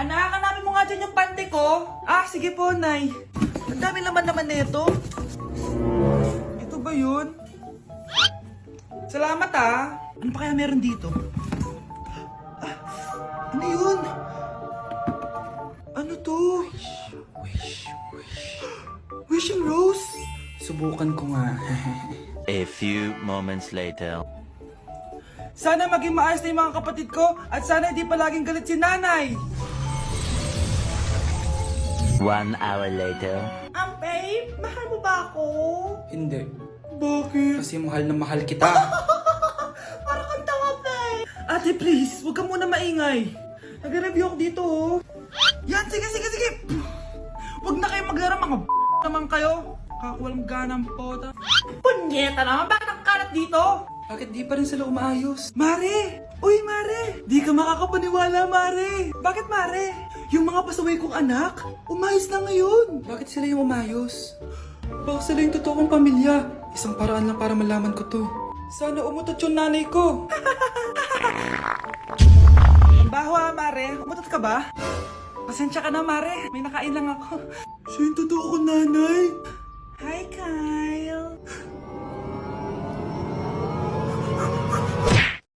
Anak, hanapin mo nga dyan yung pante ko. Ah, sige po, Nay. Ang dami naman nito. Ito ba yun? Salamat ah. Ano pa kaya meron dito? Ah, ano yun? Ano to? Wishing Rose? Subukan ko nga. A few moments later. Sana maging maayos na yung mga kapatid ko at sana hindi palaging galit si nanay. 1 hour later. Babe, mahal mo ba ako? Hindi. Bakit? Kasi mahal na mahal kita. Parang kang tawa, babe. Ate, please, huwag ka muna maingay. Nag-review ako dito, oh. Yan, sige. Huwag na kayo maglaro, mga naman kayo. Kakawalang ganang pota. Punyeta naman, bakit ang kalat dito? Bakit di pa rin sila umaayos? Mare! Uy, Mare! Di ka makakapaniwala, Mare! Bakit, Mare? Yung mga pasaway kong anak, umayos na ngayon. Bakit sila yung umayos? Baka sila yung totoo kong pamilya. Isang paraan lang para malaman ko to. Sana umutot yung nanay ko. Ang baho, Mare. Umutot ka ba? Pasensya ka na, Mare. May nakain lang ako. Siya yung totoo kong nanay. Hi, Kai.